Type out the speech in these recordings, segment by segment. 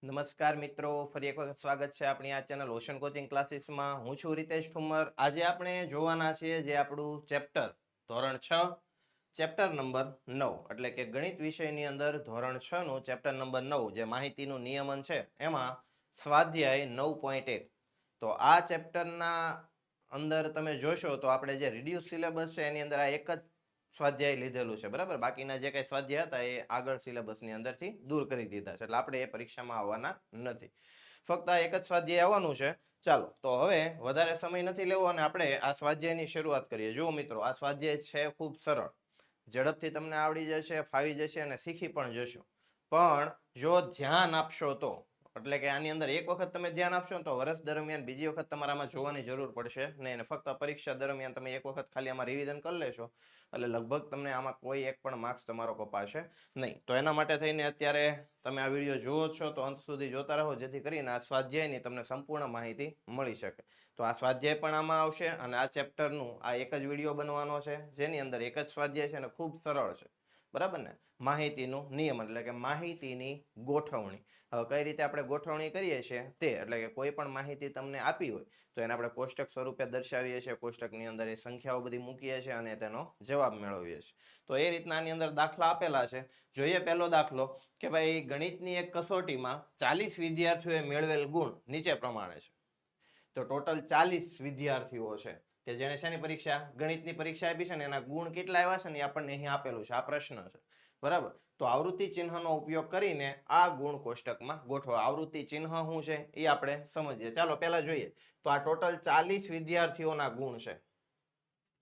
નમસ્કાર મિત્રો, ફરી એક વખત સ્વાગત છે આપણી આ ચેનલ ઓશન કોચિંગ ક્લાસીસમાં. હું છું રિતેશ ઠુમર. આજે આપણે જોવાના છીએ જે આપણું ચેપ્ટર ધોરણ 6 ચેપ્ટર નંબર 9 એટલે કે ગણિત વિષયની અંદર ધોરણ 6 નું ચેપ્ટર નંબર 9 જે માહિતીનું નિયમન છે એમાં સ્વાધ્યાય 9.1. તો આ ચેપ્ટરના અંદર તમે જોશો તો આપણે જે રિડ્યુસ સિલેબસ છે એની અંદર આ એક જ સ્વાધ્યાય લીધેલું છે, બરાબર. બાકીના જે કંઈ સ્વાધ્યાય હતા એ આગળ સિલેબસની અંદરથી દૂર કરી દીધા છે, એટલે આપણે એ પરીક્ષામાં આવવાના નથી. ફક્ત આ એક જ સ્વાધ્યાય આવવાનું છે. ચાલો, તો હવે વધારે સમય નથી લેવો અને આપણે આ સ્વાધ્યાયની શરૂઆત કરીએ. જુઓ મિત્રો, આ સ્વાધ્યાય છે ખૂબ સરળ, ઝડપથી તમને આવડી જશે, ફાવી જશે અને શીખી પણ જશો. પણ જો ધ્યાન આપશો તો, એટલે કે આની અંદર એક વખત તમે ધ્યાન આપશો ને તો વર્ષ દરમિયાન બીજી વખત તમારામાં જોવાની જરૂર પડશે નહીં, અને ફક્ત પરીક્ષા દરમિયાન તમે એક વખત ખાલી આમાં રિવિઝન કરી લેશો એટલે લગભગ તમને આમાં કોઈ એક પણ માર્ક્સ તમારો કપાશે નહીં. તો એના માટે થઈને અત્યારે તમે આ વિડીયો જુઓ છો તો અંત સુધી જોતા રહો, જેથી કરીને આ સ્વાધ્યાયની તમને સંપૂર્ણ માહિતી મળી શકે. તો આ સ્વાધ્યાય પણ આમાં આવશે અને આ ચેપ્ટરનું આ એક જ વિડીયો બનવાનો છે, જેની અંદર એક જ સ્વાધ્યાય છે અને ખૂબ સરળ છે, બરાબર ને. માહિતીનું નિયમ એટલે કે માહિતીની ગોઠવણી. હવે કઈ રીતે આપણે ગોઠવણી કરીએ છીએ તે, એટલે કે કોઈ પણ માહિતી તમને આપી હોય તો એને આપણે કોષ્ટક સ્વરૂપે દર્શાવીએ છીએ, કોષ્ટકની અંદર એ સંખ્યાઓ બધી મૂકીએ છીએ અને તેનો જવાબ મેળવીએ છીએ. તો એ રીતના આની અંદર દાખલા આપેલા છે. જોઈએ પહેલો દાખલો કે ભાઈ ગણિતની એક કસોટીમાં 40 વિદ્યાર્થીઓએ મેળવેલ ગુણ નીચે પ્રમાણે છે. તો ટોટલ 40 વિદ્યાર્થીઓ છે કે જેને શેની પરીક્ષા, ગણિતની પરીક્ષા આપી છે ને એના ગુણ કેટલા આવ્યા છે ને આપણને અહીં આપેલું છે. આ પ્રશ્ન છે, બરાબર. તો આવૃત્તિ ચિહ્નનો ઉપયોગ કરીને આ ગુણ કોષ્ટકમાં ગોઠવો. આવૃત્તિ ચિહ્ન શું છે એ આપણે સમજીએ. ચાલો પહેલા જોઈએ. તો આ ટોટલ 40 વિદ્યાર્થીઓના ગુણ છે.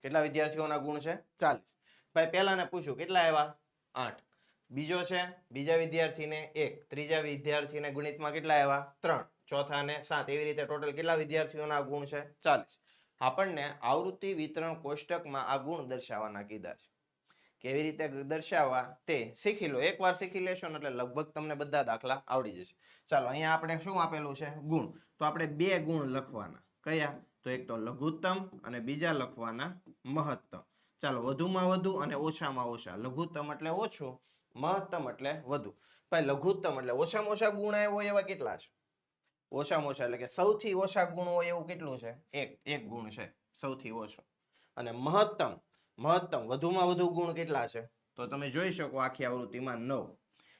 કેટલા વિદ્યાર્થીઓના ગુણ છે? 40. ભાઈ પહેલાને પૂછ્યું કેટલા આવ્યા? 8. બીજો છે બીજા વિદ્યાર્થીને 1, ત્રીજા વિદ્યાર્થીને ગણિતમાં કેટલા આવ્યા? 3, ચોથાને 7. એવી રીતે ટોટલ કેટલા વિદ્યાર્થીઓના ગુણ છે? 40. આપણને આવૃત્તિ વિતરણ કોષ્ટકમાં આ ગુણ દર્શાવવાના કીધા છે. કેવી રીતે દર્શાવવા તે શીખી લો. એકવાર શીખી લેશો ને એટલે લગભગ તમને બધા દાખલા આવડી જશે. ચાલો, અહીંયા આપણે શું આપેલું છે? ગુણ. તો આપણે બે ગુણ લખવાના. કયા? તો એક તો લઘુત્તમ અને બીજા લખવાના મહત્તમ. ચાલો, વધુમાં વધુ અને ઓછામાં ઓછા. લઘુત્તમ એટલે ઓછું, મહત્તમ એટલે વધુ. ભાઈ લઘુત્તમ એટલે ઓછામાં ઓછા ગુણ હોય એવા કેટલા છે? ઓછામાં ઓછા એટલે કે સૌથી ઓછા ગુણ હોય એવું કેટલું છે? એક ગુણ છે સૌથી ઓછો. અને મહત્તમ, મહત્તમ વધુમાં વધુ ગુણ કેટલા છે? તો તમે જોઈ શકો આખી આવૃત્તિમાં 9.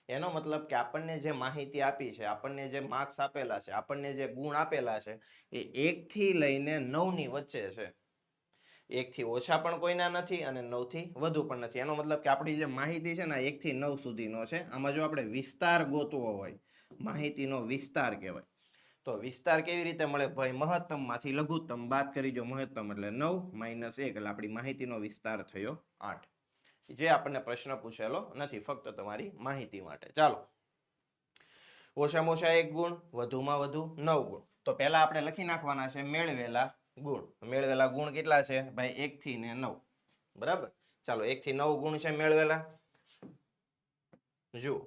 એનો મતલબ કે આપણને જે માહિતી આપી છે, આપણને જે માર્ક્સ આપેલા છે, આપણને જે ગુણ આપેલા છે એ 1 થી લઈને 9 ની વચ્ચે છે. 1 થી ઓછા પણ કોઈના નથી અને 9 થી વધુ પણ નથી. એનો મતલબ કે આપણી જે માહિતી છે ને 1 થી 9 સુધીનો છે. આમાં જો આપણે વિસ્તાર ગોતવો હોય, માહિતીનો વિસ્તાર કહેવાય. તો વિસ્તાર કેવી રીતે મળે? ભાઈ મહત્તમમાંથી લઘુત્તમ બાદ કરી દો. મહત્તમ એટલે 9 માઇનસ 1 એટલે આપણી માહિતીનો વિસ્તાર થયો 8. જે આપણને પ્રશ્ન પૂછેલો નથી, ફક્ત તમારી માહિતી માટે. ચાલો, ઓછામાં ઓછા 1 ગુણ, વધુમાં વધુ 9 ગુણ. તો પહેલા આપણે લખી નાખવાના છે મેળવેલા ગુણ. મેળવેલા ગુણ કેટલા છે? ભાઈ 1 થી ને 9, બરાબર. ચાલો, 1 થી 9 ગુણ છે મેળવેલા. જુઓ,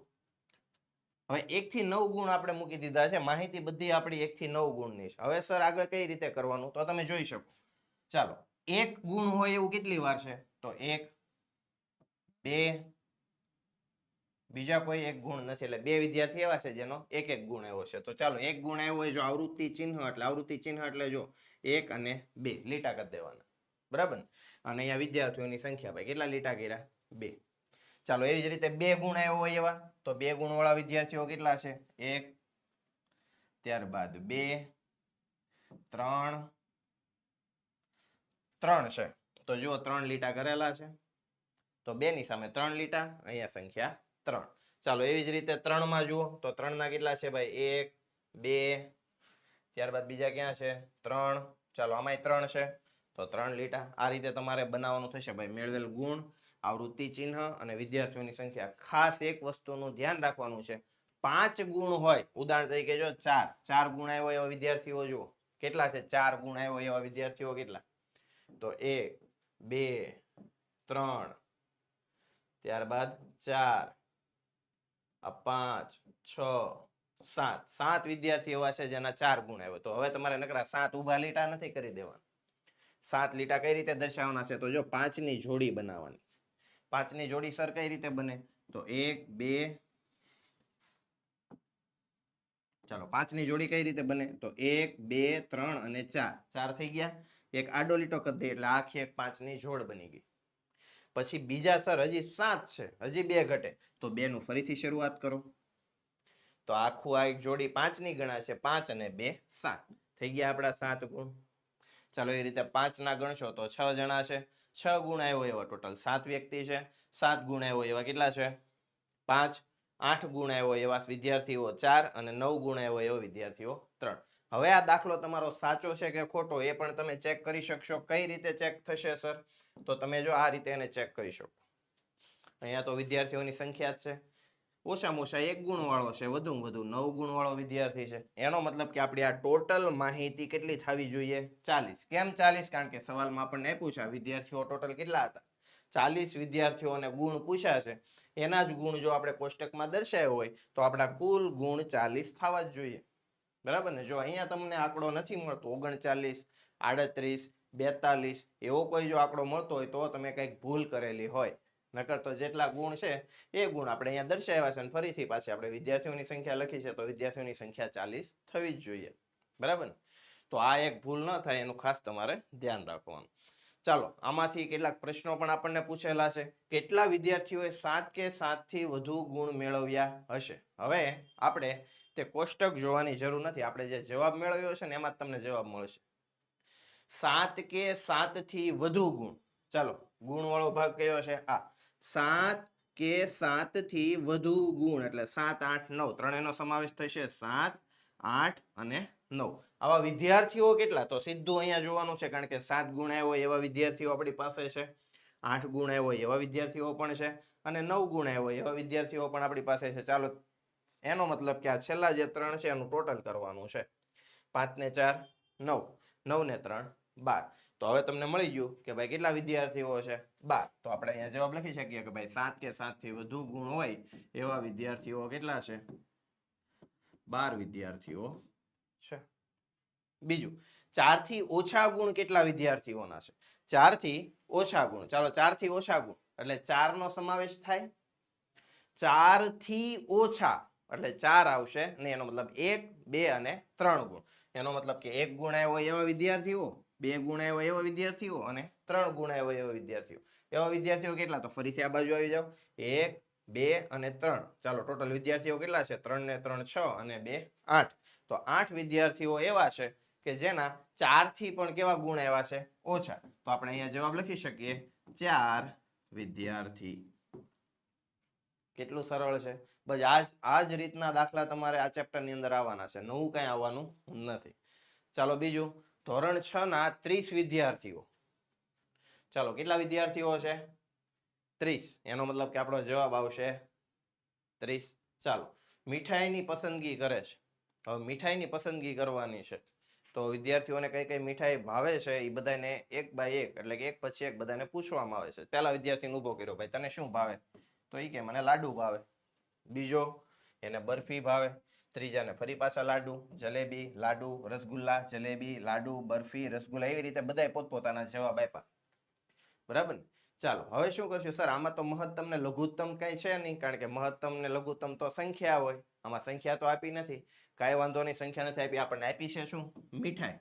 હવે 1 થી 9 ગુણ આપણે મૂકી દીધા છે. માહિતી બધી આપણી 1 થી 9 ગુણની છે. હવે સર આગળ કઈ રીતે કરવાનું? તો તમે જોઈ શકો. ચાલો, એક ગુણ હોય એવું કેટલી વાર છે? તો 1, 2, બીજા કોઈ એક ગુણ નથી, એટલે બે વિદ્યાર્થી એવા છે જેનો એક એક ગુણ આવ્યો છે. તો ચાલો, એક ગુણ આવ્યો હોય, જો આવૃત્તિ ચિહ્ન એટલે આવૃત્તિ ચિહ્ન એટલે જો 1 અને 2 લીટા કરી દેવાના, બરાબર. અને અહીંયા વિદ્યાર્થીઓની સંખ્યા ભાઈ કેટલા લીટા કર્યા? 2. ચાલો, એવી જ રીતે બે ગુણ આવ્યો હોય એવા, તો બે ગુણ વાળા વિદ્યાર્થીઓ કેટલા છે? 1, ત્યારબાદ 2, 3, 3 છે. તો જુઓ 3 લીટા કરેલા છે. તો 2 ની સામે 3 લીટા, અહીંયા સંખ્યા 3. ચાલો, એવી જ રીતે 3 માં જુઓ તો 3 ના કેટલા છે ભાઈ? 1, 2, ત્યારબાદ બીજા ક્યાં છે? 3. ચાલો, આમાંય 3 છે તો 3 લીટા. આ રીતે તમારે બનાવવાનું થશે ભાઈ. મેળવેલ ગુણ, આવૃત્તિ ચિહ્ન અને વિદ્યાર્થીઓની સંખ્યા. ખાસ એક વસ્તુનું ધ્યાન રાખવાનું છે. 5 ગુણ હોય, ઉદાહરણ તરીકે જો 4 ગુણ આવ્યો એવા વિદ્યાર્થીઓ જુઓ કેટલા છે? 4 ગુણ આવ્યો એવા વિદ્યાર્થીઓ કેટલા? તો 1, 2, 3, ત્યારબાદ 4, 5, 6, 7. 7 વિદ્યાર્થી એવા છે જેના 4 ગુણ આવ્યો. તો હવે તમારે નકરા 7 ઉભા લીટા નથી કરી દેવાના. 7 લીટા કઈ રીતે દર્શાવવાના છે? તો જો 5 ની જોડી બનાવવાની. 5 ની જોડી સર કઈ રીતે બને? તો 1, 2, ચાલો 5 ની જોડી કઈ રીતે બને તો 1 2 3 અને 4 4 થઈ ગયા. એક આડો લીટો કરી દે એટલે આખી એક 5 ની જોડ બની ગઈ. પછી બીજા સર હજી 7 છે, હજી 2 ઘટે તો 2 નું ફરીથી શરૂઆત કરો. તો આખું આ એક જોડી 5 ની ગણાશે. 5 અને 2 7 થઈ ગયા આપણા 7 ગુણ. ચાલો એ રીતે 5 ના ગણશો તો 6 જણા છે. 6 ગુણ આવ્યો એવા ટોટલ 7 વ્યક્તિ છે. 7 ગુણ આવ્યો એવા કેટલા છે 5. 8 ગુણ આવ્યો એવા વિદ્યાર્થીઓ 4 અને 9 ગુણ આવ્યો એવા વિદ્યાર્થીઓ 3. હવે આ દાખલો તમારો સાચો છે કે ખોટો એ પણ તમે ચેક કરી શકશો. કઈ રીતે ચેક થશે સર તો તમે જો આ રીતે એને ચેક કરી શકો. અહીંયા તો વિદ્યાર્થીઓની સંખ્યા જ છે. ઓછામાં ઓછા 1 ગુણ વાળો છે, વધુમાં વધુ 9 ગુણ વાળો વિદ્યાર્થી છે. એનો મતલબ કે આપણી આ ટોટલ માહિતી કેટલી થવી જોઈએ 40. કેમ 40? કારણ કે સવાલમાં આપણને આપ્યું છે વિદ્યાર્થીઓ ટોટલ કેટલા હતા 40 વિદ્યાર્થીઓને ગુણ પૂછ્યા છે. એના જ ગુણ જો આપણે કોષ્ટકમાં દર્શાવ્યો હોય તો આપણા કુલ ગુણ 40 થવા જ જોઈએ. બરાબર ને? જો અહીંયા તમને આંકડો નથી મળતો 39 38 42 એવો કોઈ જો આંકડો મળતો હોય તો તમે કંઈક ભૂલ કરેલી હોય. નકર તો જેટલા ગુણ છે એ ગુણ આપણે અહીંયા દર્શાવ્યા છે અને ફરીથી પાછી આપણે વિદ્યાર્થીઓની સંખ્યા લખી છે તો વિદ્યાર્થીઓની સંખ્યા 40 થવી જ જોઈએ. બરાબર ને? તો આ એક ભૂલ ન થાય એનું ખાસ તમારે ધ્યાન રાખવાનું. ચાલો આમાંથી કેટલાક પ્રશ્નો પણ આપણને પૂછેલા છે. કેટલા વિદ્યાર્થીઓએ 7 કે 7 થી વધુ ગુણ મેળવ્યા હશે? હવે આપણે તે કોષ્ટક જોવાની જરૂર નથી. આપણે જે જવાબ મેળવ્યો છે ને એમાં જ તમને જવાબ મળશે. 7 કે 7 થી વધુ ગુણ. ચાલો ગુણ વાળો ભાગ કયો છે? આ 7 કે 7 થી વધુ ગુણ એટલે 7 8 9 ત્રણેયનો સમાવેશ થશે. 7 8 અને 9 આવા વિદ્યાર્થીઓ કેટલા? તો સીધું અહીંયા જોવાનું છે કારણ કે 7 ગુણ આવ્યો એવા વિદ્યાર્થીઓ આપણી પાસે છે. 8 ગુણ આવ્યો એવા વિદ્યાર્થીઓ પણ છે અને 9 ગુણ આવ્યો એવા વિદ્યાર્થીઓ પણ આપણી પાસે છે. ચાલો એનો મતલબ કે આ છેલ્લા જે 3 છે એનું ટોટલ કરવાનું છે. 5 ને 4 9 9 ને 3 12. તો હવે તમને મળી ગયું કે ભાઈ કેટલા વિદ્યાર્થીઓ છે 12. તો આપણે અહીંયા જવાબ લખી શકીએ કે ભાઈ 7 કે 7 થી વધુ ગુણ હોય એવા વિદ્યાર્થીઓ કેટલા છે 12 વિદ્યાર્થીઓ છે. બીજું 4 થી ઓછા ગુણ કેટલા વિદ્યાર્થીઓના છે? 4 થી ઓછા ગુણ. ચાલો 4 થી ઓછા ગુણ એટલે 4 નો સમાવેશ થાય. 4 થી ઓછા એટલે 4 આવશે ને એનો મતલબ 1 2 અને 3 ગુણ. એનો મતલબ કે 1 ગુણ આવ્યો એવા વિદ્યાર્થીઓ, 2 ગુણ આવ્યો એવા વિદ્યાર્થીઓ અને 3 ગુણ આવ્યો એવા વિદ્યાર્થીઓ. એવા વિદ્યાર્થીઓ કેટલા? તો ફરીથી આ બાજુ આવી જાવ. 1 2 અને 3. ચાલો ટોટલ વિદ્યાર્થીઓ કેટલા છે? 3 ને 3 6 અને 2 8. તો 8 વિદ્યાર્થીઓ એવા છે કે જેના 4 થી પણ કેવા ગુણ આવ્યા છે? ઓછા. તો આપણે અહીંયા જવાબ લખી શકીએ 4 વિદ્યાર્થી. કેટલું સરળ છે. બસ આ જ રીતના દાખલા તમારે આ ચેપ્ટરની અંદર આવવાના છે. નવું કંઈ આવવાનું નથી. ચાલો બીજું ધોરણ 6 ના 30 વિદ્યાર્થીઓ. ચાલો કેટલા વિદ્યાર્થીઓ છે? 30. એનો મતલબ કે આપણો જવાબ આવશે 30. ચાલો મીઠાઈની પસંદગી કરે છે. હવે મીઠાઈની પસંદગી કરવાની છે તો વિદ્યાર્થીઓને કઈ કઈ મીઠાઈ ભાવે છે એ બધાને એક બાય એક એટલે કે એક પછી એક બધાને પૂછવામાં આવે છે. પહેલા વિદ્યાર્થીને ઊભો કર્યો, ભાઈ તને શું ભાવે? તો એ કે મને લાડુ ભાવે. બીજો એને બરફી ભાવે. ત્રીજાને ફરી પાછા લાડુ, જલેબી, લાડુ, રસગુલ્લા, જલેબી, લાડુ, બરફી, રસગુલ્લા એવી રીતે બધાએ પોતપોતાના જવાબ આપ્યા. બરાબર ને? ચાલો હવે શું કરશું સર? આમાં તો મહત્તમ ને લઘુત્તમ કઈ છે નહીં કારણ કે મહત્તમ ને લઘુત્તમ તો સંખ્યા હોય. આમાં સંખ્યા તો આપી નથી. કાંઈ વાંધો નહીં, સંખ્યા નથી આપી. આપણને આપી છે શું? મીઠાઈ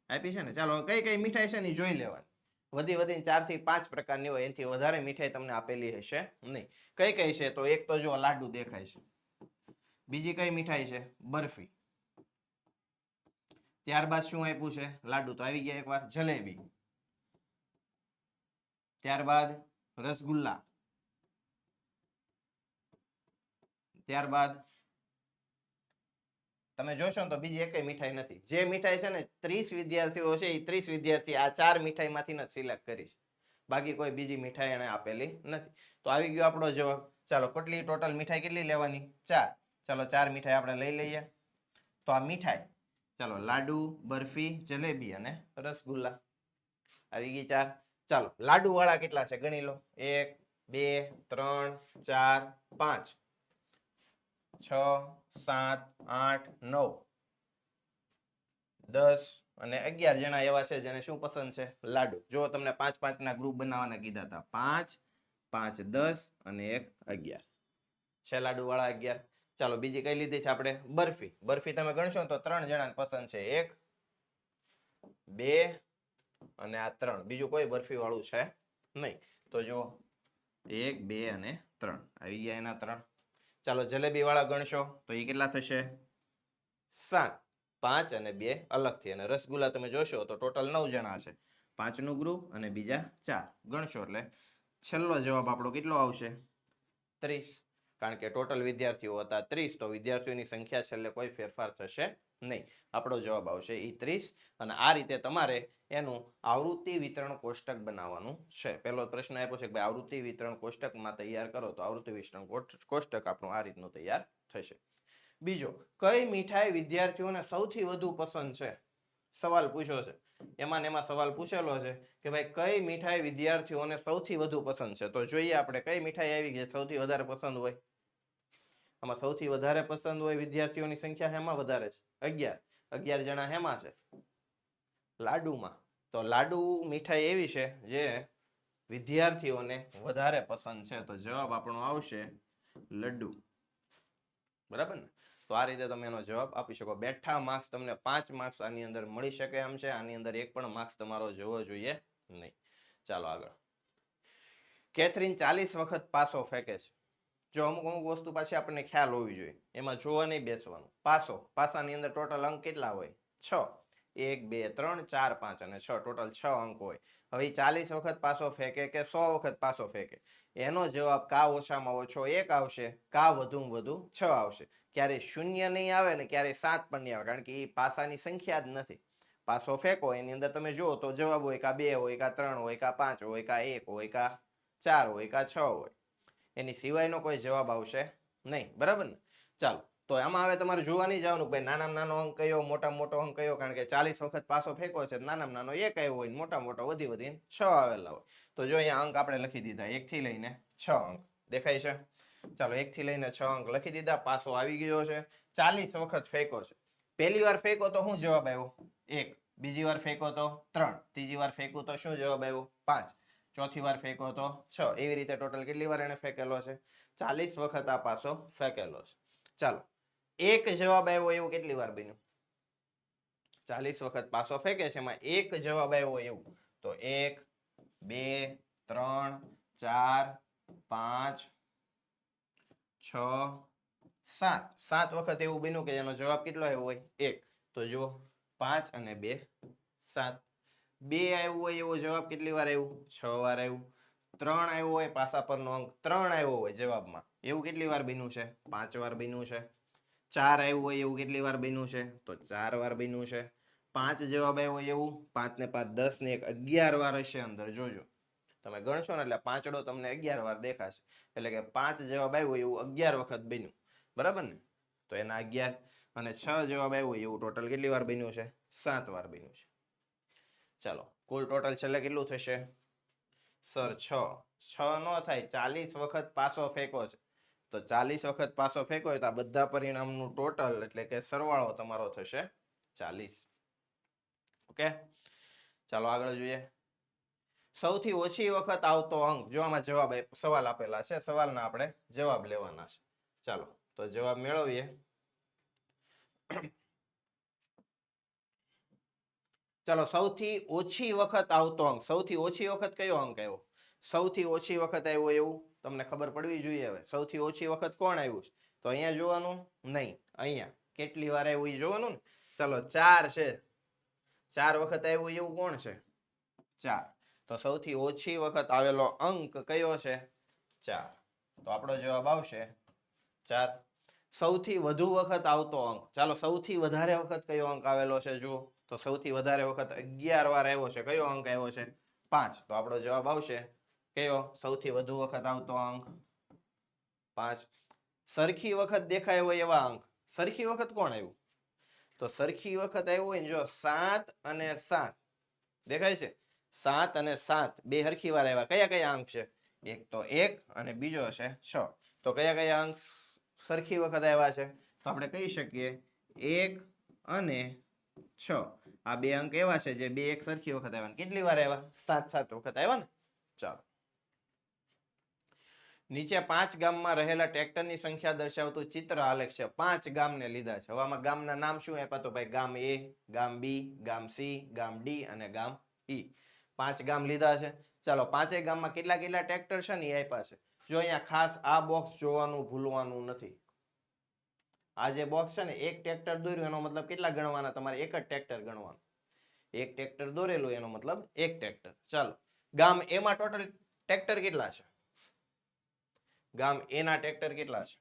આપી છે ને. ચાલો કઈ કઈ મીઠાઈ છે ને જોઈ લેવાની. વધીને 4 થી 5 પ્રકારની હોય. એનાથી વધારે મીઠાઈ તમને આપેલી હશે નહીં. કઈ કઈ છે? તો એક તો જો લાડુ દેખાય છે. બીજી કઈ મીઠાઈ છે? બરફી. ત્યારબાદ શું આપ્યું છે? લાડુ તો આવી ગયા એકવાર. જલેબી. ત્યારબાદ રસગુલ્લા. ત્યારબાદ તમે જોશો ને તો બીજી એકેય મીઠાઈ નથી. જે મીઠાઈ છે ને 30 વિદ્યાર્થીઓ છે એ 30 વિદ્યાર્થી આ 4 મીઠાઈમાંથી જ સિલેક્ટ કરી છે. બાકી કોઈ બીજી મીઠાઈ એને આપેલી નથી. તો આવી ગયો આપણો જવાબ. ચાલો કેટલી ટોટલ મીઠાઈ કેટલી લેવાની? 4. ચાલો 4 મીઠાઈ આપણે લઈ લઈએ. તો આ મીઠાઈ ચાલો લાડુ, બરફી, જલેબી અને રસગુલ્લા આવી ગઈ 4. ચાલો લાડુ વાળા કેટલા છે ગણી લો. 1 2 3 4 5 6 7 8 9 10 અને 11 જણા એવા છે જેને શું પસંદ છે? લાડુ. જો તમને 5 5 ના ગ્રુપ બનાવવાના કીધા હતા. 5 5 10 અને 1 11 છે લાડુ વાળા 11. ચાલો બીજી કઈ લીધી છે આપણે? બરફી. બરફી તમે ગણશો તો 3 જણાને પસંદ છે. 1 2 અને આ 3. બીજું કોઈ બરફી વાળું છે નહીં. તો જો 1 2 અને 3 આવી ગયા એના 3. ચાલો જલેબી વાળા ગણશો તો એ કેટલા થશે? 7. 5 અને 2 અલગથી. અને રસગુલ્લા તમે જોશો તો ટોટલ 9 જણા છે. 5નું ગ્રુપ અને બીજા 4 ગણશો એટલે છેલ્લો જવાબ આપણો કેટલો આવશે? 30. કારણ કે ટોટલ વિદ્યાર્થીઓ હતા 30, તો વિદ્યાર્થીઓની સંખ્યા છેલ્લે કોઈ ફેરફાર થશે નહીં. આપણો જવાબ આવશે એ 30. અને આ રીતે તમારે એનું આવૃત્તિ વિતરણ કોષ્ટક બનાવવાનું છે. પહેલો પ્રશ્ન આપ્યો છે કે ભાઈ આવૃત્તિ વિતરણ કોષ્ટકમાં તૈયાર કરો, તો આવૃત્તિ વિતરણ કોષ્ટક આપણું આ રીતનું તૈયાર થશે. બીજો, કઈ મીઠાઈ વિદ્યાર્થીઓને સૌથી વધુ પસંદ છે? સવાલ પૂછ્યો છે. એમાં સવાલ પૂછેલો છે કે ભાઈ કઈ મીઠાઈ વિદ્યાર્થીઓને સૌથી વધુ પસંદ છે? તો જોઈએ આપણે કઈ મીઠાઈ આવી ગઈ સૌથી વધારે પસંદ હોય. આમાં સૌથી વધારે પસંદ હોય વિદ્યાર્થીઓની સંખ્યા હેમાં વધારે છે? 11. 11 જણા હેમાં છે? લાડુમાં. તો લાડુ મીઠાઈ એવી છે જે વિદ્યાર્થીઓને વધારે પસંદ છે. તો જવાબ આપણો આવશે લડ્ડુ. બરાબર ને? તો આ રીતે તમે એનો જવાબ આપી શકો. બેઠા માર્ક્સ તમને 5 માર્ક્સ આની અંદર મળી શકે એમ છે. આની અંદર એક પણ માર્ક્સ તમારો જવો જોઈએ નહીં. ચાલો આગળ. કેથરીન 40 વખત પાસો ફેંકે છે. જો અમુક વસ્તુ પાછી આપણને ખ્યાલ હોવી જોઈએ. એમાં જોવા નહીં બેસવાનું. પાસાની અંદર ટોટલ અંક કેટલા હોય? 6. 1 2 3 4 5 અને 6. ટોટલ 6 અંક હોય. હવે 40 વખત પાસો ફેંકે કે 100 વખત પાસો ફેંકે, એનો જવાબ કા ઓછામાં ઓછો 1 આવશે, કા વધુમાં વધુ 6 આવશે. ક્યારે 0 નહીં આવે ને ક્યારે 7 પણ નહીં આવે, કારણ કે એ પાસાની સંખ્યા જ નથી. પાસો ફેંકો એની અંદર તમે જુઓ તો જવાબ હોય કા 2 હોય, કા 3 હોય, કા 5 હોય, કા 1 હોય, કા 4 હોય, કા 6 હોય. એની સિવાયનો કોઈ જવાબ આવશે નહીં. બરાબર ને? ચાલો, તો આમાં હવે તમારે જોવા નહીં જવાનું ભાઈ નાનામાં નાનો અંક કયો, મોટામાં મોટો અંક કયો, કારણ કે 40 વખત પાસો ફેંકો છે. નાનામાં નાનો 1 આવ્યો હોય, મોટામાં મોટો વધીને 6 આવેલા હોય. તો જો અહીંયા અંક આપણે લખી દીધા 1 થી લઈને 6 અંક દેખાય છે. ચાલો 1 થી લઈને 6 અંક લખી દીધા. પાસો આવી ગયો છે. 40 વખત ફેંકો છે. પહેલી વાર ફેંકો તો શું જવાબ આવ્યો? 1. બીજી વાર ફેંકો તો 3. ત્રીજી વાર ફેંકો તો શું જવાબ આવ્યો? 5. ચોથી વાર ફેંકો તો 6. એવી રીતે ટોટલ કેટલી વાર એને ફેંકેલો છે? 40 વખત આ પાસો ફેંકેલો છે. ચાલો, એક જવાબ આવ્યો એવું કેટલી વાર બન્યું? 40 વખત પાસો ફેંકે છે એમાં એક જવાબ આવ્યો એવું તો 1 2 3 4 5 6 7. 7 વખત એવું બન્યું કે એનો જવાબ કેટલો આવ્યો હોય? 1. તો જુઓ 5 અને 2 7. 2 આવ્યું હોય એવો જવાબ કેટલી વાર આવ્યું? 6 વાર આવ્યું. 3 આવ્યો હોય પાસા પરનો અંક 3 આવ્યો હોય જવાબમાં, એવું કેટલી વાર બન્યું છે? 5 વાર બન્યું છે. 4 આવ્યું હોય એવું કેટલી વાર બન્યું છે? તો 4 વાર બન્યું છે. 5 જવાબ આવ્યો હોય એવું 5 ને 5 10 ને 1 11 વાર હશે અંદર. જોજો તમે ગણશો ને એટલે પાંચડો તમને 11 વાર દેખાશે. એટલે કે 5 જવાબ આવ્યો એવું 11 વખત બન્યું. બરાબર ને? તો એના 11 અને 6 જવાબ આવ્યો એવું ટોટલ કેટલી વાર બન્યું છે? 7 વાર બન્યું છે. ચાલો, કુલ ટોટલ છેલ્લે કેટલું થશે? સર 6 નો થાય, 40 વખત પાસો ફેંકો છે. તો 40 વખત પાસો ફેંકો હોય તો આ બધા પરિણામનું ટોટલ એટલે કે સરવાળો તમારો થશે 40. ઓકે, ચાલો આગળ જોઈએ. સૌથી ઓછી વખત આવતો અંક, જો આમાં જવાબ સવાલ આપેલા છે, સવાલના આપણે જવાબ લેવાના છે. ચાલો તો જવાબ મેળવીએ. ચાલો, સૌથી ઓછી વખત આવતો અંક, સૌથી ઓછી વખત કયો અંક આવ્યો? સૌથી ઓછી વખત આવ્યો એવું તમને ખબર પડવી જોઈએ. હવે સૌથી ઓછી વખત કોણ આવ્યું છે? તો અહીંયા જોવાનું નહીં, અહીંયા કેટલી વાર આવ્યું એ જોવાનું ને. ચાલો 4 છે. 4 વખત આવ્યું એવું કોણ છે? 4. તો સૌથી ઓછી વખત આવેલો અંક કયો છે? 4. તો આપણો જવાબ આવશે 4. સૌથી વધુ વખત આવતો અંક, ચાલો સૌથી વધારે વખત કયો અંક આવેલો છે જુઓ. તો સૌથી વધારે વખત 11 વાર આવ્યો છે. કયો અંક આવ્યો છે? 5. તો આપણો જવાબ આવશે કયો? સૌથી વધુ વખત આવતો અંક 5. સરખી વખત દેખાય હોય એવા અંક, સરખી વખત કોણ આવ્યું? તો સરખી વખત આવ્યું હોય ને, જો 7 અને 7 દેખાય છે. 7 અને 7 બે હરખી વાર આવ્યા. કયા કયા અંક છે? એક તો 1 અને બીજો છે 6. તો કયા કયા અંક સરખી વખત આવ્યા છે? તો આપણે કહી શકીએ 1 અને 6. આ બે અંક એવા છે જે બે એક સરખી વખત આવ્યા. કેટલી વાર આવ્યા? 7 7 વખત આવ્યા ને. ચાલો, નીચે 5 ગામમાં રહેલા ટ્રેક્ટરની સંખ્યા દર્શાવતું ચિત્ર આલેખ છે. 5 ગામને લીધા છે. હવે આમાં ગામના નામ શું આપ્યા? તો ભાઈ ગામ એ, ગામ બી, ગામ સી, ગામ ડી અને ગામ ઈ. 5 ગામ લીધા છે. ચાલો, 5 ગામમાં કેટલા કેટલા ટ્રેક્ટર છે ને એ આપ્યા છે. જો અહીંયા ખાસ આ બોક્સ જોવાનું ભૂલવાનું નથી. આ જે બોક્સ છે ને, એક ટ્રેક્ટર દોર્યું એનો મતલબ કેટલા ગણવાના? તમારે એક જ ટ્રેક્ટર ગણવાનું. એક ટ્રેક્ટર દોરેલું એનો મતલબ એક ટ્રેક્ટર. ચાલો, ગામ એમાં ટોટલ ટ્રેક્ટર કેટલા છે? ગામ એના ટ્રેક્ટર કેટલા છે?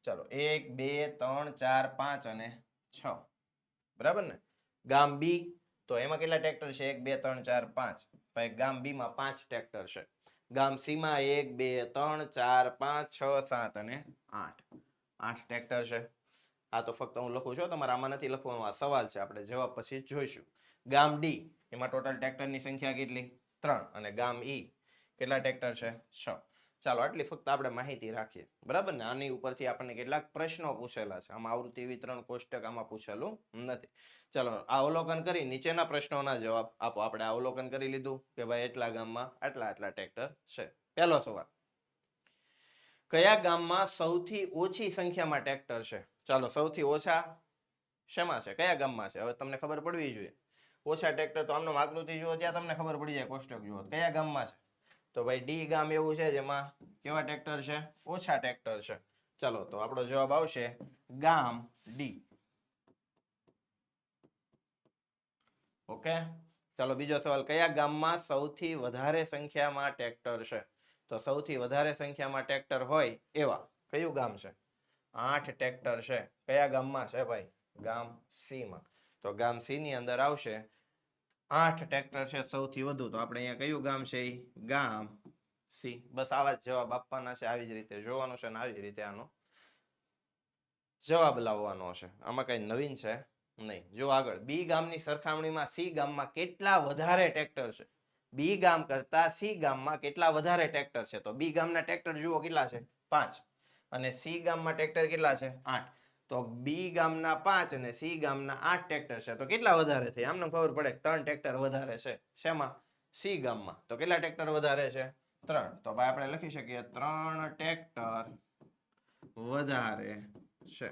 ચાલો, 1 2 3 4 5 અને 6. બરાબર ને? ગામ બી, તો એમાં કેટલા ટ્રેક્ટર છે? 1 2 3 4 5. ભાઈ ગામ બી માં 5 ટ્રેક્ટર છે. ગામ સી માં 1 2 3 4 5 6 7 અને 8. 8 ટ્રેક્ટર છે. આ તો ફક્ત હું લખું છું, તમારે આમાં નથી લખવાનું. આ સવાલ છે, આપણે જવાબ પછી જોઈશું. ગામ ડી, એમાં ટોટલ ટ્રેક્ટરની સંખ્યા કેટલી? 3. અને ગામ ઈ કેટલા ટ્રેક્ટર છે? 6. ચાલો, આટલી ફક્ત આપણે માહિતી રાખીએ. બરાબર ને? આની ઉપરથી આપણને કેટલાક પ્રશ્નો પૂછેલા છે. આમાં આવૃત્તિ વિતરણ કોષ્ટક આમાં પૂછેલું નથી. ચાલો, અવલોકન કરી નીચેના પ્રશ્નોના જવાબ આપો. આપણે અવલોકન કરી લીધું કે ભાઈ એટલા ગામમાં આટલા આટલા ટ્રેક્ટર છે. પહેલો સવાલ, કયા ગામમાં સૌથી ઓછી સંખ્યામાં ટ્રેક્ટર છે? ચાલો, સૌથી ઓછા શેમાં છે? કયા ગામમાં છે? હવે તમને ખબર પડવી જોઈએ. ઓછા ટ્રેક્ટર તો આમનો આકૃતિ જુઓ, ત્યાં તમને ખબર પડી જાય. કોષ્ટક જુઓ, કયા ગામમાં છે? તો ભાઈ ડી ગામ એવું છે જેમાં કેવા ટ્રેક્ટર છે? ઓછા ટ્રેક્ટર છે. ચાલો, તો આપણો જવાબ આવશે ગામ ડી. ઓકે. ચાલો, બીજો સવાલ, કયા ગામમાં સૌથી વધારે સંખ્યામાં ટ્રેક્ટર છે? તો સૌથી વધારે સંખ્યામાં ટ્રેક્ટર હોય એવા કયું ગામ છે? 8 ટ્રેક્ટર છે. કયા ગામમાં છે ભાઈ? ગામ સી માં. તો ગામ સી ની અંદર આવશે 8 ટ્રેક્ટર છે સૌથી વધુ. તો આપણે અહીંયા કયું ગામ છે? ગામ સી. બસ આવા જ જવાબ આપવાના છે. આવી જ રીતે જોવાનું છે અને આવી જ રીતે આનો જવાબ લાવવાનો છે. આમાં કઈ નવીન છે નહીં. જો આગળ, બી ગામની સરખામણીમાં સી ગામમાં કેટલા વધારે ટ્રેક્ટર છે? બી ગામ કરતા સી ગામમાં કેટલા વધારે ટ્રેક્ટર છે? તો બી ગામના ટ્રેક્ટર જુઓ કેટલા છે? 5. અને સી ગામમાં ટ્રેક્ટર કેટલા છે? 8. તો બી ગામના 5 અને સી ગામના 8 ટ્રેક્ટર છે. તો કેટલા વધારે થઈ? આમને ખબર પડે 3 ટ્રેક્ટર વધારે છે. શેમાં? સી ગામમાં. તો કેટલા ટ્રેક્ટર વધારે છે? 3. તો ભાઈ આપણે લખી શકીએ 3 ટ્રેક્ટર વધારે છે.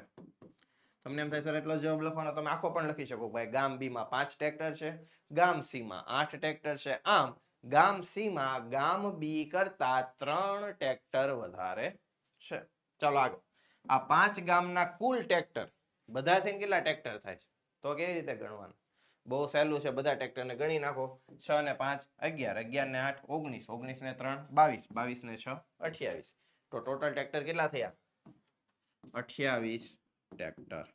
તમને એમ થાય સર એટલો જવાબ લખવાનો? તમે આખો પણ લખી શકો. ભાઈ ગામ બી માં 5 ટ્રેક્ટર છે, ગામ સી માં 8 ટ્રેક્ટર છે. આમ ગામ સી માં ગામ બી કરતા 3 ટ્રેક્ટર વધારે છે. ચાલો આગળ, આ 5 ગામના કુલ ટ્રેક્ટર બધા થઈને કેટલા ટ્રેક્ટર થાય? તો કેવી રીતે ગણવાનું? બહુ સહેલું છે. બધા ટ્રેક્ટરને ગણી નાખો. 6 ને 5 11, 11 ને 8 19, 19 ને 3 22, 22 ને 6 28. તો ટોટલ ટ્રેક્ટર કેટલા થયા? 28 ટ્રેક્ટર.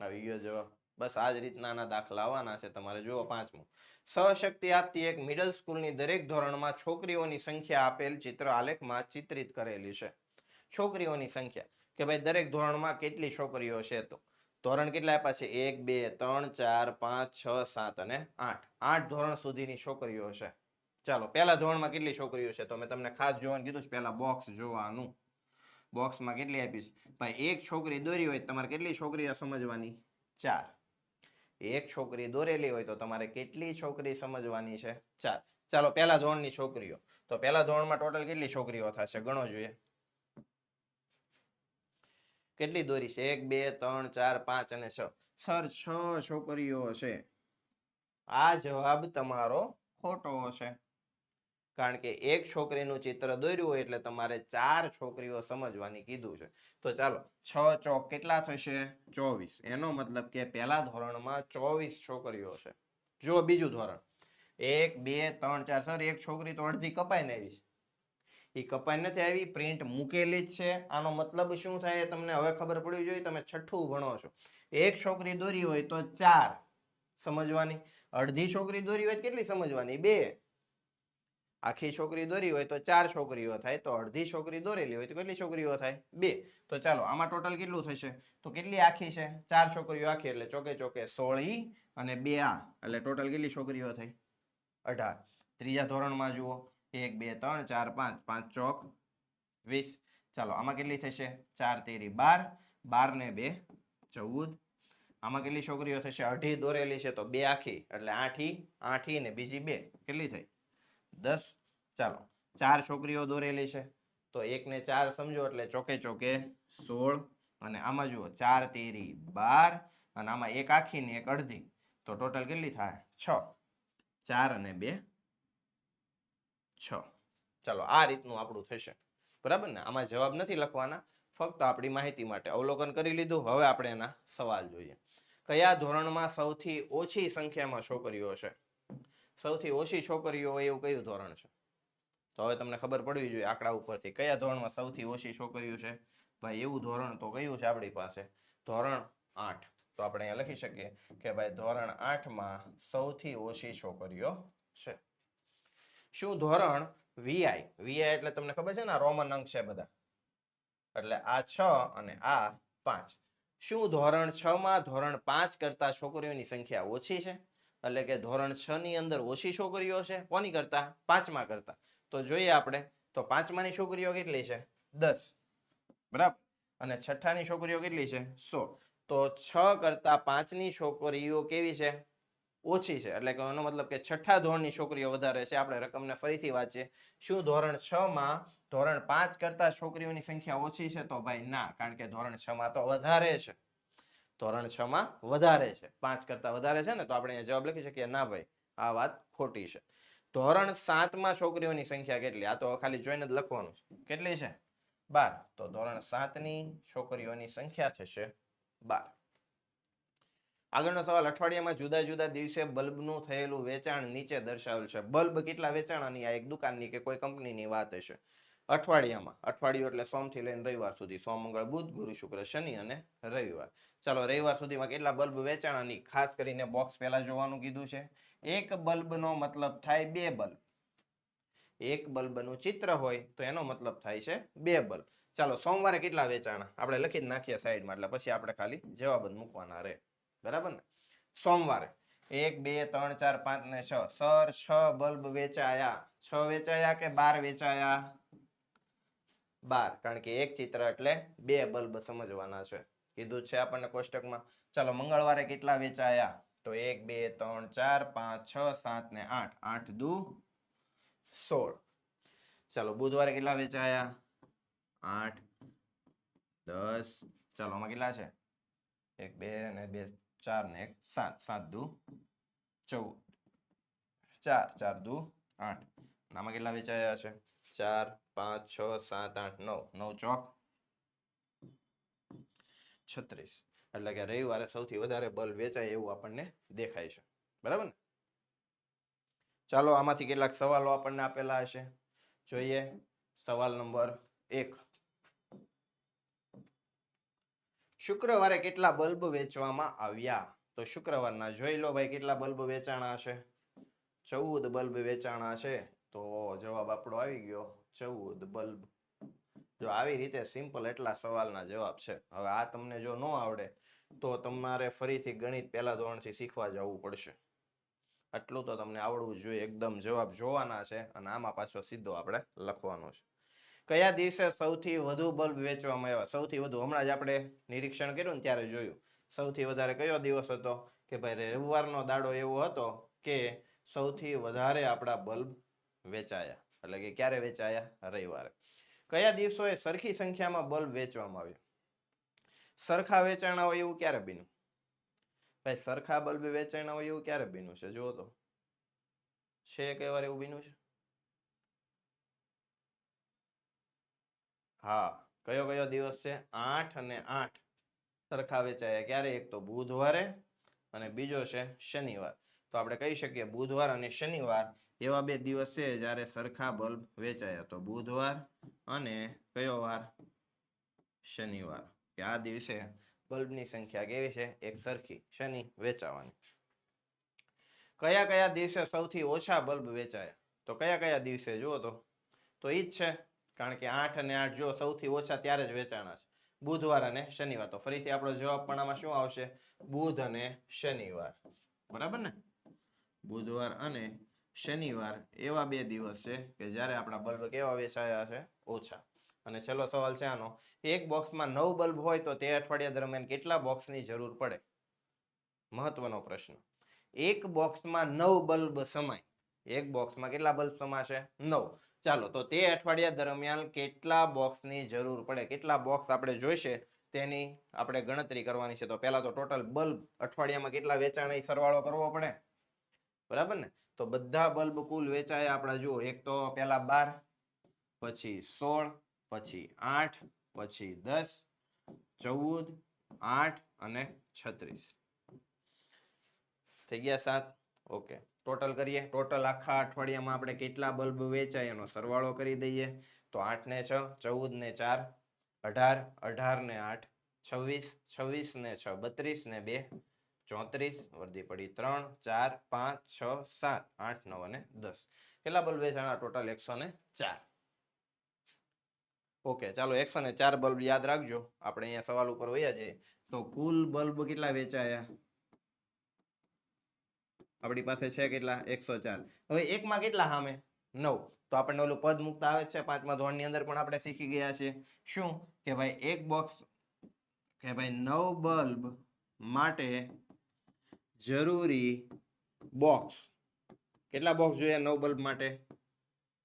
આવી ગયો જવાબ. બસ આ જ રીતના દાખલા આવવાના છે તમારે. જુઓ, 5મો, સહશક્તિ આપતી એક મિડલ સ્કૂલની દરેક ધોરણમાં છોકરીઓની સંખ્યા આપેલ ચિત્ર આલેખમાં ચિત્રિત કરેલી છે. છોકરીઓની સંખ્યા કે ભાઈ દરેક ધોરણમાં કેટલી છોકરીઓ છે? તો ધોરણ કેટલા આપ્યા છે? 1 2 3 4 5 6 7 અને 8. 8 ધોરણ સુધીની છોકરીઓ છે. ચાલો, પહેલા ધોરણમાં કેટલી છોકરીઓ છે? તો મેં તમને ખાસ જોવાનું કીધું છે. પહેલા બોક્સ જોવાનું. બોક્સમાં કેટલી આપીશ? ભાઈ એક છોકરી દોરી હોય તમારે કેટલી છોકરીઓ સમજવાની? 4. એક છોકરી દોરેલી હોય તો તમારે કેટલી છોકરી સમજવાની છે? 4. ચાલો, પહેલા ધોરણની છોકરીઓ. તો પહેલા ધોરણમાં ટોટલ કેટલી છોકરીઓ થશે? ગણો જોઈએ. કેટલી દોરી છે? 1 2 3 4 5 અને 6. સર 6 છોકરીઓ છે. આ જવાબ તમારો ખોટો છે. કારણ કે એક છોકરીનું ચિત્ર દોર્યું હોય એટલે તમારે 4 છોકરીઓ સમજવાની કીધું છે. તો ચાલો, 6 ચોક કેટલા થશે? 24. એનો મતલબ કે પહેલા ધોરણમાં 24 છોકરીઓ છે. જો બીજું ધોરણ, 1 2 3 4. સર એક છોકરી તો અડધી કપાઈને આવી છે. એ કપાઈ નથી આવી, પ્રિન્ટ મૂકેલી જ છે. આનો મતલબ શું થાય તમને હવે ખબર પડવી જોઈએ. તમે છઠ્ઠું ભણો છો. એક છોકરી દોરી હોય તો 4 સમજવાની. અડધી છોકરી દોરી હોય કેટલી સમજવાની? 2. આખી છોકરી દોરી હોય તો 4 છોકરીઓ થાય. તો અડધી છોકરી દોરેલી હોય તો કેટલી છોકરીઓ થાય? 2. તો ચાલો, આમાં ટોટલ કેટલું થશે? તો કેટલી આખી છે? 4 છોકરીઓ આખી એટલે ચોકે ચોકે 16 અને 2 આ એટલે ટોટલ કેટલી છોકરીઓ થઈ? 18. ત્રીજા ધોરણમાં જુઓ, 1 2 3 4 5, 5 ચોક 20. ચાલો, આમાં કેટલી થશે? 4 તેરી 12, 12 ને 2 14. આમાં કેટલી છોકરીઓ થશે? અઢી દોરેલી છે તો 2 આખી એટલે 8 ઈ ને બીજી 2 કેટલી થઈ? 10. ચાલો 4 છોકરીઓ દોરેલી છે તો 1 ને 4 સમજો એટલે ચોકે ચોકે 16 અને આમાં જુઓ 4 તેરી 12 અને આમાં એક આખી ને એક અડધી તો ટોટલ કેટલી થાય 6. 4 અને 2 6. ચાલો આ રીતનું આપણું થશે બરાબર ને આમાં જવાબ નથી લખવાના ફક્ત આપણી માહિતી માટે અવલોકન કરી લીધું હવે આપણે એના સવાલ જોઈએ કયા ધોરણમાં સૌથી ઓછી સંખ્યામાં છોકરીઓ છે સૌથી ઓછી છોકરીઓ હોય એવું કયું ધોરણ છે તો હવે તમને ખબર પડવી જોઈએ આંકડા ઉપરથી કયા ધોરણમાં સૌથી ઓછી છોકરીઓ છે ભાઈ એવું ધોરણ તો કયું છે આપણી પાસે ધોરણ 8 તો આપણે અહીંયા લખી શકીએ કે ભાઈ ધોરણ 8માં સૌથી ઓછી છોકરીઓ છે શું ધોરણ વીઆઈ એટલે તમને ખબર છે ને રોમન અંક છે બધા એટલે આ 6 અને આ 5 શું ધોરણ 6 માં ધોરણ 5 કરતા છોકરીઓની સંખ્યા ઓછી છે એટલે કે ધોરણ 6 ની અંદર ઓછી છોકરીઓ છે કોની કરતા 5માં કરતા તો જોઈએ આપણે તો 5માની છોકરીઓ કેટલી છે 10 બરાબર અને 6ઠાની છોકરીઓ કેટલી છે 16 તો 6 કરતા 5ની છોકરીઓ કેવી છે ઓછી છે એટલે કે એનો મતલબ કે 6ઠા ધોરણની છોકરીઓ વધારે છે આપણે રકમને ફરીથી વાંચીએ શું ધોરણ 6 માં ધોરણ 5 કરતા છોકરીઓની સંખ્યા ઓછી છે તો ભાઈ ના કારણ કે ધોરણ 6 માં તો વધારે છે ધોરણ 6 માં વધારે છે 5 કરતા વધારે છે ને તો આપણે અહીંયા જવાબ લખી શકીએ ના ભાઈ આ વાત ખોટી છે ધોરણ 7 માં છોકરીઓની સંખ્યા કેટલી આ તો ખાલી જોઈને જ લખવાનું છે કેટલી છે 12 તો ધોરણ 7 ની છોકરીઓની સંખ્યા થશે 12 આગળનો સવાલ અઠવાડિયામાં જુદા જુદા દિવસે બલ્બનું થયેલું વેચાણ નીચે દર્શાવેલ છે બલ્બ કેટલા વેચાણાની આ એક દુકાનની કે કોઈ કંપનીની વાત હશે અઠવાડિયામાં અઠવાડિયું એટલે સોમથી લઈને રવિવાર સુધી સોમ મંગળ બુધ ગુરુ શુક્ર શનિ અને રવિવાર ચાલો રવિવાર સુધીમાં કેટલા બલ્બ વેચાણાની ખાસ કરીને બોક્સ પહેલા જોવાનું કીધું છે એક બલ્બનો મતલબ થાય બે બલ્બ એક બલ્બનું ચિત્ર હોય તો એનો મતલબ થાય છે બે બલ્બ ચાલો સોમવારે કેટલા વેચાણા આપણે લખી જ નાખીએ સાઈડમાં એટલે પછી આપણે ખાલી જવાબ જ મૂકવાના રહે બરાબર ને સોમવારે 1 2 3 4 5 ને 6 સર 6 બલ્બ વેચાયા 6 વેચાયા કે 12 વેચાયા 12 કારણ કે એક ચિત્ર એટલે બે બલ્બ સમજવાના છે કીધું છે આપણને કોષ્ટકમાં ચાલો મંગળવારે કેટલા વેચાયા તો 1 2 3 4 5 6 7 ને 8 8 દુ 16 ચાલો બુધવારે કેટલા વેચાયા 8 10 ચાલો આમાં કેટલા છે 1 2 ને 2 4 ને 1 7 7 દુ 14 4 4 દુ 8 આમાં કેટલા વેચાયા છે 4 5 6 7 8 9 9 ચોક 36 એટલે કે રવિવારે સૌથી વધારે બલ્બ વેચાય એવું આપણને દેખાય છે બરાબર ને ચાલો આમાંથી કેટલાક સવાલો આપણને આપેલા હશે જોઈએ સવાલ નંબર 1 શુક્રવારે કેટલા બલ્બ વેચવામાં આવ્યા તો શુક્રવારના જોઈ લો ભાઈ કેટલા બલ્બ વેચાણા હશે 14 બલ્બ વેચાણા છે તો જવાબ આપણો આવી ગયો 14 બલ્બ જો આવી રીતે સિમ્પલ એટલા સવાલના જવાબ છે હવે આ તમને જો ન આવડે તો તમારે ફરીથી ગણિત પહેલા ધોરણથી શીખવા જવું પડશે આટલું તો તમને આવડવું જોઈએ એકદમ જવાબ જોવાના છે અને આમાં પાછો સીધો આપણે લખવાનો છે કયા દિવસે સૌથી વધુ બલ્બ વેચવામાં આવ્યા સૌથી વધુ હમણાં જ આપણે નિરીક્ષણ કર્યું ને ત્યારે જોયું સૌથી વધારે કયો દિવસ હતો કે ભાઈ રવિવારનો દાડો એવો હતો કે સૌથી વધારે આપણા બલ્બ વેચાયા એટલે કે ક્યારે વેચાયા રવિવારે કયા દિવસોએ સરખી સંખ્યામાં બલ્બ વેચવામાં આવ્યા સરખા વેચાણા હોય એવું ક્યારે બન્યું ભાઈ સરખા બલ્બ વેચાણા હોય એવું ક્યારે બન્યું છે જુઓ તો છે કઈ વાર એવું બન્યું છે હા કયો કયો દિવસ છે 8 અને 8 સરખા વેચાયા ક્યારે એક તો બુધવારે અને બીજો છે શનિવાર તો આપણે કહી શકીએ બુધવાર અને શનિવાર એવા બે દિવસ છે જ્યારે સરખા બલ્બ વેચાયા તો બુધવાર અને કયો વાર શનિવાર કે આ દિવસે બલ્બની સંખ્યા કેવી છે એક સરખી શનિ વેચાવાની કયા કયા દિવસે સૌથી ઓછા બલ્બ વેચાયા તો કયા કયા દિવસે જુઓ તો ઈ જ છે કારણ કે 8 અને 8 જો સૌથી ઓછા ત્યારે જ વેચાણા છે બુધવાર અને શનિવાર તો ફરીથી આપણો જવાબ પણ આમાં શું આવશે બુધ અને શનિવાર બરાબર ને બુધવાર અને શનિવાર એવા બે દિવસ છે કે જ્યારે આપણા બલ્બ કેવા વેચાયા છે ઓછા અને છેલ્લો સવાલ છે આનો એક બોક્સમાં 9 બલ્બ હોય તો તે અઠવાડિયા દરમિયાન કેટલા બોક્સની જરૂર પડે મહત્વનો પ્રશ્ન એક બોક્સમાં 9 બલ્બ સમાય એક બોક્સમાં કેટલા બલ્બ સમાશે? 9. ચાલો તો તે અઠવાડિયા દરમિયાન કેટલા બોક્સની જરૂર પડે, કેટલા બોક્સ આપણે જોઈશે તેની આપણે ગણતરી કરવાની છે. તો પહેલા તો ટોટલ બલ્બ અઠવાડિયામાં કેટલા વેચાણ એ સરવાળો કરવો પડે, બરાબર ને? તો બધા બલ્બ કુલ વેચાય આપણા જુઓ, એક તો પહેલા 12, પછી 16, પછી 8, પછી 10, 14, 8 અને 36 થઈ ગયા 7. ઓકે, ટોટલ કરીએ. ટોટલ આખા અઠવાડિયામાં આપણે કેટલા બલ્બ વેચાય એનો સરવાળો કરી દઈએ. તો 8 ને 6, 14 ને 4, 18, 18 ને 8, 26, 26 ને 6, 32 ને 2, 34, વધી પડી 3, 4, 5, 6, 7, 8, 9 અને 10. કેટલા બલ્બ વેચાણા? ટોટલ 104. ઓકે, ચાલો 104 બલ્બ યાદ રાખજો. આપણે અહીંયા સવાલ ઉપર વયા જઈએ તો કુલ બલ્બ કેટલા વેચાયા આપણી પાસે છે? કેટલા? 104. હવે એકમાં કેટલા સામે? 9. તો આપણને ઓલું પદ મુકતા આવે છે પાંચમા ધોરણની અંદર પણ આપણે શીખી ગયા છે. શું કે ભાઈ એક બોક્સ કે ભાઈ 9 બલ્બ માટે જરૂરી બોક્સ, કેટલા બોક્સ જોઈએ 9 બલ્બ માટે?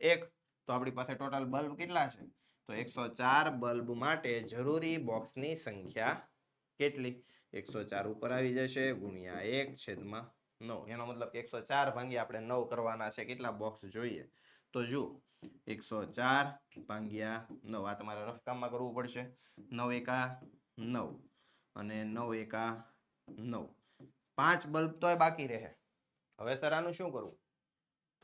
1. તો આપણી પાસે ટોટલ બલ્બ કેટલા છે? તો 104 બલ્બ માટે જરૂરી બોક્સની સંખ્યા કેટલી? 104 ઉપર આવી જશે ગુણ્યા 1/9. એનો મતલબ કે 104 ભાગ્યા આપણે 9 કરવાના છે. કેટલા બોક્સ જોઈએ? તો જુઓ 104 ભાગ્યા 9, આ તમારે રફકામમાં કરવું પડશે. 9 એકા 9 અને 9 એકા 9, 5 બલ્બ તોય બાકી રહે. હવે સર આનું શું કરવું?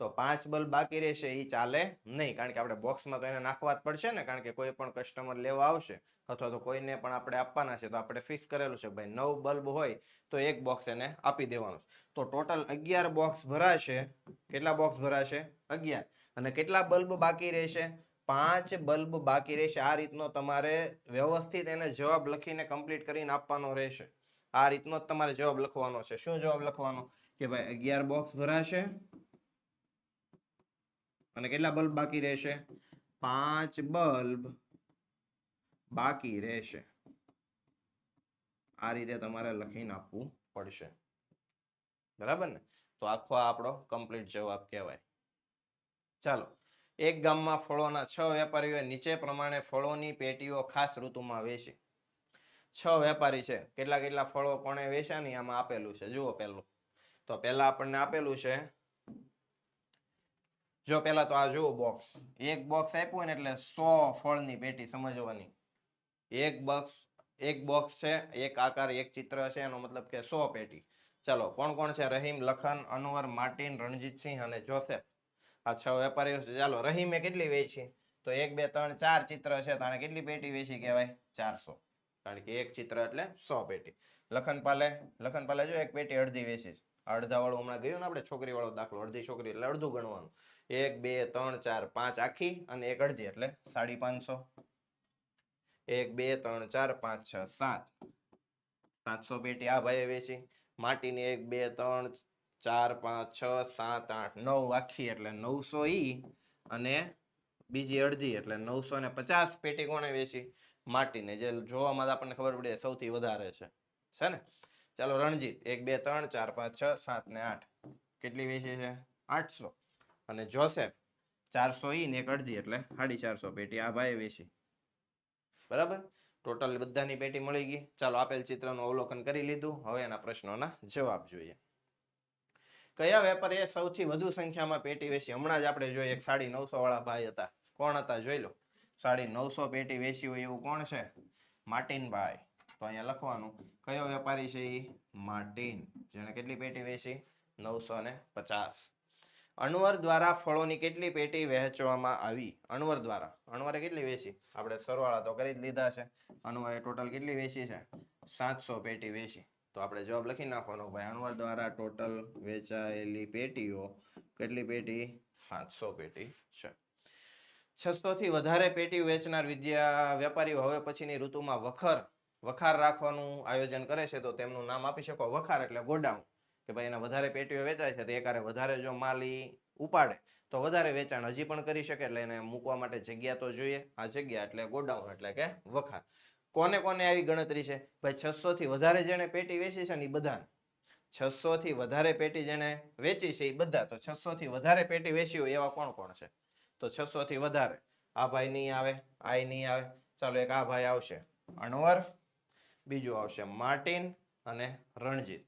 તો 5 બલ્બ બાકી રહેશે, એ ચાલે નહીં, કારણ કે આપણે બોક્સમાં તો એને નાખવા જ પડશે ને, કારણ કે કોઈ પણ કસ્ટમર લેવા આવશે અથવા તો કોઈને પણ આપણે આપવાના છે તો આપણે ફિક્સ કરેલું છે ભાઈ 9 બલ્બ હોય તો એક બોક્સ એને આપી દેવાનું. તો ટોટલ 11 બોક્સ ભરાશે. કેટલા બોક્સ ભરાશે? 11. અને કેટલા બલ્બ બાકી રહેશે? 5 બલ્બ બાકી રહેશે. આ રીતનો તમારે વ્યવસ્થિત એને જવાબ લખીને કમ્પ્લીટ કરીને આપવાનો રહેશે. આ રીતનો જ તમારે જવાબ લખવાનો છે. શું જવાબ લખવાનો? કે ભાઈ 11 બોક્સ ભરાશે અને કેટલા બલ્બ બાકી રહેશે? 5 બલ્બ બાકી રહેશે. આ રીતે તમારે લખીને આપવું પડશે, બરાબર ને? તો આખો આપણો કમ્પ્લીટ જવાબ કહેવાય. ચાલો, એક ગામમાં ફળોના 6 વેપારીઓએ નીચે પ્રમાણે ફળોની પેટીઓ ખાસ ઋતુમાં વેચી. 6 વેપારી છે. કેટલા કેટલા ફળો કોણે વેચ્યા ને આમાં આપેલું છે. જુઓ પહેલું તો પહેલા આપણને આપેલું છે, જો પહેલા તો આ જુઓ બોક્સ, એક બોક્સ આપ્યું ને એટલે 100 ફળની પેટી સમજવાની. એક બોક્સ છે, એક આકાર, એક ચિત્ર છે, એનો મતલબ કે 100 પેટી. ચાલો, કોણ કોણ છે? રહીમ, લખન, અનવર, માર્ટિન, રણજીતસિંહ અને જોસેફ. આ 6 વેપારીઓ છે. ચાલો, રહીમે કેટલી વેચી? તો 1, 2, 3, 4 ચિત્ર છે, તાણે કેટલી પેટી વેચી કહેવાય? 400, કારણ કે એક ચિત્ર એટલે 100 પેટી. લખનપાલે જો એક પેટી અડધી વેચી. અડધા વાળું હમણાં ગયું ને આપણે છોકરી વાળો દાખલો, અડધી છોકરી એટલે અડધું ગણવાનું. 1, 2, 3, 4, 5 આખી અને એક અડધી એટલે 550. 1, 2, 3, 4, 5, 6, 7, 700 પેટી આ ભાઈએ વેચી. માટીની 1, 2, 3, 4, 5, 6, 7, 8, 9 આખી એટલે 900 ઈ અને બીજી અડધી એટલે 950 પેટી કોણે વેચી? માટીને, જે જોવામાં આપણને ખબર પડે સૌથી વધારે છે ને? ચાલો, રણજીત 1, 2, 3, 4, 5, 6, 7 ને 8 કેટલી વેચી છે? 800. અને જોસેફ 400 ઈ ને એક અડધી એટલે 450 પેટી આ ભાઈ વેચી, બરાબર? ટોટલ બધાની પેટી મળી ગઈ. ચાલો, આપેલ ચિત્રનું અવલોકન કરી લીધું. હવે એના પ્રશ્નોના જવાબ જોઈએ. કયા વેપારીએ સૌથી વધુ સંખ્યામાં પેટી વેચી? હમણાં જ આપણે જોઈએ એક 950 વાળા ભાઈ હતા. કોણ હતા? જોઈ લો. 950 પેટી વેચી હોય એવું કોણ છે? માર્ટિનભાઈ. તો અહીંયા લખવાનું કયો વેપારી છે? એ માર્ટિન, જેને કેટલી પેટી વેચી? 950. અનવર દ્વારા ફળોની કેટલી પેટી વહેંચવામાં આવી? અનવરે કેટલી વેચી? આપણે સરવાળા તો કરી જ લીધા છે. અનવરે ટોટલ કેટલી વેચી છે? 700 પેટી વેચી. તો આપણે જવાબ લખી નાખવાનો ભાઈ, અનવર દ્વારા ટોટલ વેચાયેલી પેટીઓ કેટલી પેટી? 700 પેટી છે. 600 થી વધારે પેટી વેચનાર વેપારીઓ હવે પછીની ઋતુમાં વખાર રાખવાનું આયોજન કરે છે, તો તેમનું નામ આપી શકો? વખાર એટલે ગોડાઉન, કે ભાઈ એના વધારે પેટીઓ વેચાય છે તો એકારે વધારે જો માલ ઉપાડે તો વધારે વેચાણ હજી પણ કરી શકે, એટલે એને મૂકવા માટે જગ્યા તો જોઈએ. આ જગ્યા એટલે ગોડાઉન એટલે કે વખાર. કોને કોને આવી ગણતરી છે? ભાઈ 600 થી વધારે જેને પેટી વેચી છે ને એ બધાને. 600 થી વધારે પેટી જેને વેચી છે એ બધા. તો 600 થી વધારે પેટી વેચી હોય એવા કોણ કોણ છે? તો 600 થી વધારે આ ભાઈ નહીં આવે, આ નહીં આવે. ચાલો એક આ ભાઈ આવશે અણવર, બીજું આવશે માર્ટિન અને રણજીત.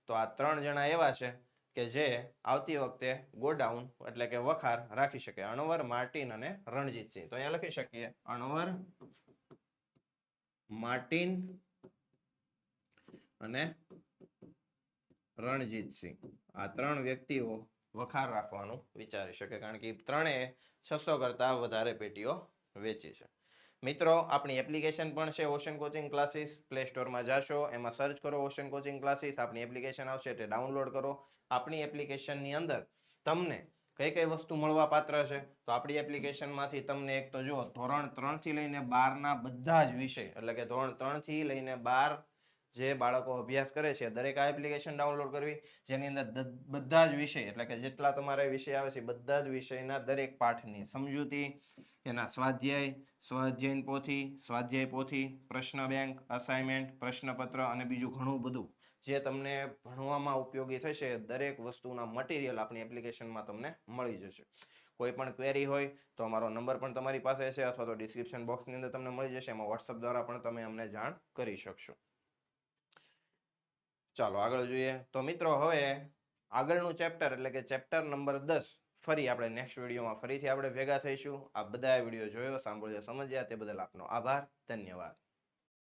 તો આ 3 જણા એવા છે કે જે આવતી વખતે ગોડાઉન એટલે કે વખાર રાખી શકે. અણવર, માર્ટિન અને રણજીતસિંહ. તો અહીંયા લખી શકીએ અણવર, માર્ટિન અને રણજીતસિંહ. આ 3 વ્યક્તિઓ વખાર રાખવાનું વિચારી શકે, કારણ કે ત્રણેય 600 કરતા વધારે પેટીઓ વેચી છે. મિત્રો આપણી એપ્લિકેશન પણ છે ઓશન કોચિંગ ક્લાસીસ. પ્લે સ્ટોરમાં જાશો, એમાં સર્ચ કરો ઓશન કોચિંગ ક્લાસીસ, આપણી એપ્લિકેશન આવશે એટલે ડાઉનલોડ કરો. આપણી એપ્લિકેશનની અંદર તમને કઈ કઈ વસ્તુ મળવા પાત્ર છે? તો આપણી એપ્લિકેશનમાંથી તમને એક તો જો ધોરણ 3 થી લઈને 12 ના બધા જ વિષય, એટલે કે ધોરણ 3 થી લઈને 12 જે બાળકો અભ્યાસ કરે છે દરેક આ એપ્લિકેશન ડાઉનલોડ કરવી, જેની અંદર બધા જ વિષય એટલે કે જેટલા તમારે વિષય આવે છે બધા જ વિષયના દરેક પાઠની સમજૂતી, એના સ્વાધ્યાય, સ્વાધ્યાયન પોથી, સ્વાધ્યાય પોથી, પ્રશ્ન બેંક, અસાઇનમેન્ટ, પ્રશ્નપત્ર અને બીજું ઘણું બધું જે તમને ભણવામાં ઉપયોગી થશે દરેક વસ્તુના મટીરિયલ આપણી એપ્લિકેશનમાં તમને મળી જશે. કોઈ પણ ક્વેરી હોય તો અમારો નંબર પણ તમારી પાસે છે, અથવા તો ડિસ્ક્રિપ્શન બોક્સની અંદર તમને મળી જશે. એમાં વોટ્સઅપ દ્વારા પણ તમે અમને જાણ કરી શકશો. ચાલો આગળ જોઈએ. તો મિત્રો હવે આગળનું ચેપ્ટર એટલે કે ચેપ્ટર નંબર 10 ફરી આપણે નેક્સ્ટ વિડીયોમાં ફરીથી આપણે ભેગા થઈશું. આ બધા વિડીયો જોયો, સાંભળ્યો, સમજ્યા તે બદલ આપનો આભાર. ધન્યવાદ.